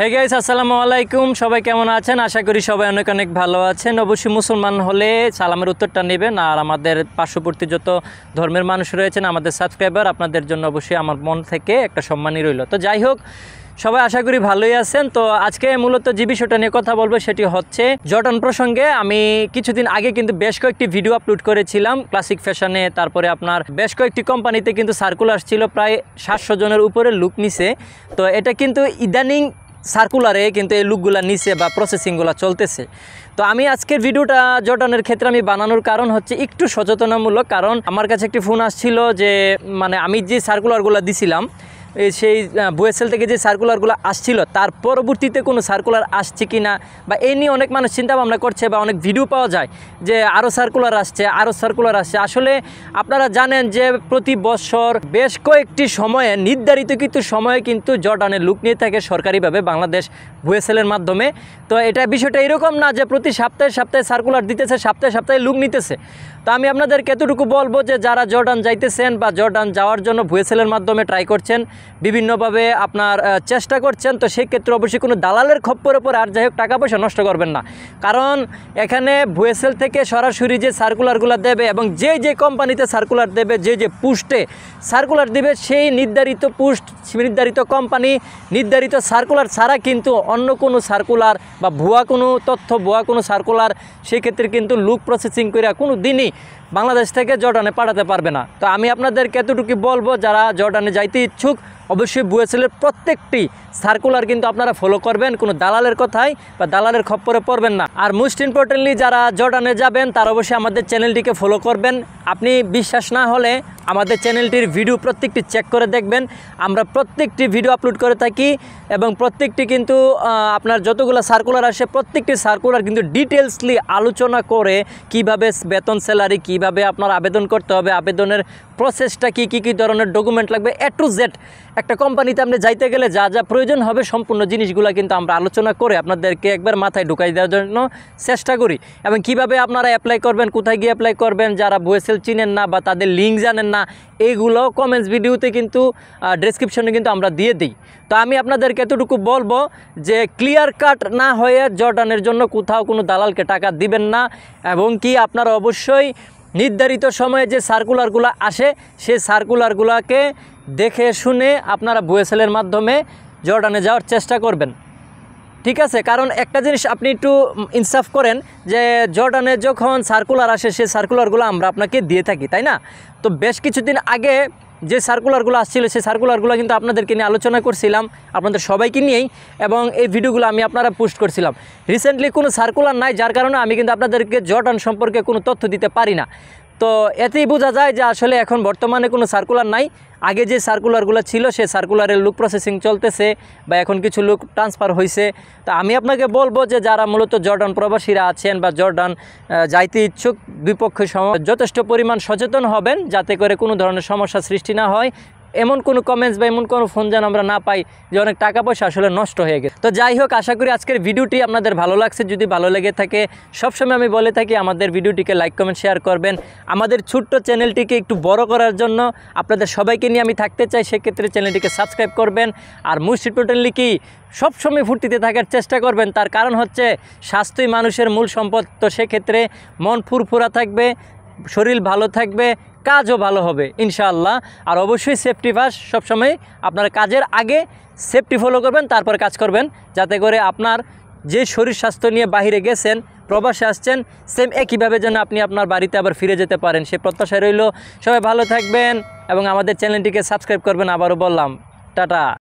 Hey guys, আসসালামু আলাইকুম। সবাই কেমন আছেন? আশা করি সবাই অনেক অনেক ভালো আছেন। অবশ্যই মুসলমান হলে সালামের উত্তরটা নেবেন, আর আমাদের পার্শ্ববর্তী যত ধর্মের মানুষ রয়েছেন, আমাদের সাবস্ক্রাইবার, আপনাদের জন্য অবশ্যই আমার মন থেকে একটা সম্মানই রইল। তো যাই হোক, সবাই আশা করি ভালোই আছেন। তো আজকে মূলত যে বিষয়টা নিয়ে কথা বলবো সেটি হচ্ছে জর্ডান প্রসঙ্গে। আমি কিছুদিন আগে কিন্তু বেশ কয়েকটি ভিডিও আপলোড করেছিলাম ক্লাসিক ফ্যাশনে, তারপরে আপনার বেশ কয়েকটি কোম্পানিতে কিন্তু সার্কুলার ছিল, প্রায় 700 জনের উপরে লুক নিছে। তো এটা কিন্তু ইদানিং সার্কুলারে কিন্তু এই লুকগুলো নিচে বা প্রসেসিংগুলো চলতেছে। তো আমি আজকের ভিডিওটা জর্ডানের ক্ষেত্রে আমি বানানোর কারণ হচ্ছে একটু সচেতনামূলক। কারণ আমার কাছে একটি ফোন আসছিল যে মানে আমি যে সার্কুলারগুলো দিছিলাম, সেই বুয়েসেল থেকে যে সার্কুলারগুলো আসছিল তার পরবর্তীতে কোনো সার্কুলার আসছে কি না, বা এই নিয়ে অনেক মানুষ চিন্তা ভাবনা করছে বা অনেক ভিডিও পাওয়া যায় যে আরও সার্কুলার আসছে, আরও সার্কুলার আসছে। আসলে আপনারা জানেন যে প্রতি বছর বেশ কয়েকটি সময়ে নির্ধারিত কিছু সময়ে কিন্তু জর্ডানের লুক নিয়ে থাকে সরকারিভাবে বাংলাদেশ বুয়েসেলের মাধ্যমে। তো এটা বিষয়টা এরকম না যে প্রতি সপ্তাহে সপ্তাহে সার্কুলার দিতেছে, সপ্তাহে সপ্তাহে লুক নিতেছে। তো আমি আপনাদেরকে এতটুকু বলবো যে যারা জর্ডান যাইতেছেন বা জর্ডান যাওয়ার জন্য বুয়েসেলের মাধ্যমে ট্রাই করছেন, বিভিন্নভাবে আপনার চেষ্টা করছেন, তো সেই ক্ষেত্রে অবশ্যই কোনো দালালের খপ্পরের উপর আর যাই হোক টাকা পয়সা নষ্ট করবেন না। কারণ এখানে বুয়েসেল থেকে সরাসরি যে সার্কুলারগুলো দেবে এবং যে কোম্পানিতে সার্কুলার দেবে, যে পোস্টে সার্কুলার দেবে, সেই নির্ধারিত পোস্ট, নির্ধারিত কোম্পানি, নির্ধারিত সার্কুলার ছাড়া কিন্তু অন্য কোনো সার্কুলার বা ভুয়া কোনো তথ্য, ভুয়া কোনো সার্কুলার সেক্ষেত্রে কিন্তু লুক প্রসেসিং করে কোনো দিনই বাংলাদেশ থেকে জর্ডানে পাঠাতে পারবে না। তো আমি আপনাদেরকে এতটুকু বলবো, যারা জর্ডানে যাইতে ইচ্ছুক অবশ্যই বুয়েসেলের প্রত্যেকটি সার্কুলার কিন্তু আপনারা ফলো করবেন, কোনো দালালের কথায় বা দালালের খপ্পরে পড়বেন না। আর মোস্ট ইম্পর্টেন্টলি যারা জর্ডানে যাবেন তারা অবশ্যই আমাদের চ্যানেলটিকে ফলো করবেন। আপনি বিশ্বাস না হলে আমাদের চ্যানেলটির ভিডিও প্রত্যেকটি চেক করে দেখবেন। আমরা প্রত্যেকটি ভিডিও আপলোড করে থাকি এবং প্রত্যেকটি কিন্তু আপনার যতগুলো সার্কুলার আসে প্রত্যেকটি সার্কুলার কিন্তু ডিটেলসলি আলোচনা করে কিভাবে বেতন, স্যালারি, কিভাবে আপনার আবেদন করতে হবে, আবেদনের প্রসেসটা কী ধরনের ডকুমেন্ট লাগবে, এ টু জেড একটা কোম্পানিতে আপনি যাইতে গেলে যা যা প্রয়োজন হবে সম্পূর্ণ জিনিসগুলো কিন্তু আমরা আলোচনা করে আপনাদেরকে একবার মাথায় ঢুকাই দেওয়ার জন্য চেষ্টা করি। এবং কিভাবে আপনারা অ্যাপ্লাই করবেন, কোথায় গিয়ে অ্যাপ্লাই করবেন, যারা বুয়েসেল চিনেন না বা তাদের লিঙ্ক জানেন না, এইগুলো কমেন্টস ভিডিওতে কিন্তু ডেসক্রিপশনে কিন্তু আমরা দিয়ে দিই। তো আমি আপনাদেরকে এতটুকু বলবো যে ক্লিয়ার কাট না হয়ে জর্ডানের জন্য কোথাও কোনো দালালকে টাকা দিবেন না, এবং কি আপনারা অবশ্যই নির্ধারিত সময়ে যে সার্কুলারগুলো আসে সেই সার্কুলারগুলোকে দেখে শুনে আপনারা বুয়েসেলের মাধ্যমে জর্ডানে যাওয়ার চেষ্টা করবেন, ঠিক আছে? কারণ একটা জিনিস আপনি একটু ইনসাফ করেন যে জর্ডানে যখন সার্কুলার আসে সেই সার্কুলারগুলো আমরা আপনাকে দিয়ে থাকি, তাই না? তো বেশ কিছুদিন আগে যে সার্কুলারগুলো আসছিল সেই সার্কুলারগুলো কিন্তু আপনাদেরকে নিয়ে আলোচনা করছিলাম, আপনাদের সবাইকে নিয়েই, এবং এই ভিডিওগুলো আমি আপনারা পোস্ট করছিলাম। রিসেন্টলি কোনো সার্কুলার নাই, যার কারণে আমি কিন্তু আপনাদেরকে জর্ডান সম্পর্কে কোনো তথ্য দিতে পারি না। তো এতেই বোঝা যায় যে আসলে এখন বর্তমানে কোনো সার্কুলার নাই। আগে যে সার্কুলারগুলো ছিল সেই সার্কুলারের লুক প্রসেসিং চলতেছে বা এখন কিছু লুক ট্রান্সফার হয়েছে। তো আমি আপনাকে বলবো যে যারা মূলত জর্ডান প্রবাসীরা আছেন বা জর্ডান যাইতে ইচ্ছুক, দুইপক্ষের যথেষ্ট পরিমাণ সচেতন হবেন যাতে করে কোনো ধরনের সমস্যা সৃষ্টি না হয়। এমন কোনো কমেন্টস বা এমন কোনো ফোন যেন আমরা না পাই যে অনেক টাকা পয়সা আসলে নষ্ট হয়ে গেছে। তো যাই হোক, আশা করি আজকের ভিডিওটি আপনাদের ভালো লাগছে। যদি ভালো লেগে থাকে, সবসময় আমি বলে থাকি আমাদের ভিডিওটিকে লাইক, কমেন্ট, শেয়ার করবেন। আমাদের ছোট্ট চ্যানেলটিকে একটু বড় করার জন্য আপনাদের সবাইকে নিয়ে আমি থাকতে চাই, সেক্ষেত্রে চ্যানেলটিকে সাবস্ক্রাইব করবেন। আর মোস্ট ইম্পর্টেন্টলি কি সবসময় ফুর্তিতে থাকার চেষ্টা করবেন, তার কারণ হচ্ছে স্বাস্থ্যই মানুষের মূল সম্পদ। তো সেক্ষেত্রে মন ফুরফুরা থাকবে, শরীর ভালো থাকবে, কাজও ভালো হবে ইনশাআল্লাহ। আর অবশ্যই সেফটি ফার্স্ট, সবসময় আপনার কাজের আগে সেফটি ফলো করবেন, তারপর কাজ করবেন, যাতে করে আপনার যে শরীর স্বাস্থ্য নিয়ে বাহিরে গেছেন, প্রবাসে আসছেন, সেম একইভাবে যেন আপনি আপনার বাড়িতে আবার ফিরে যেতে পারেন, সে প্রত্যাশা রইল। সবাই ভালো থাকবেন এবং আমাদের চ্যানেলটিকে সাবস্ক্রাইব করবেন। আবারও বললাম, টাটা।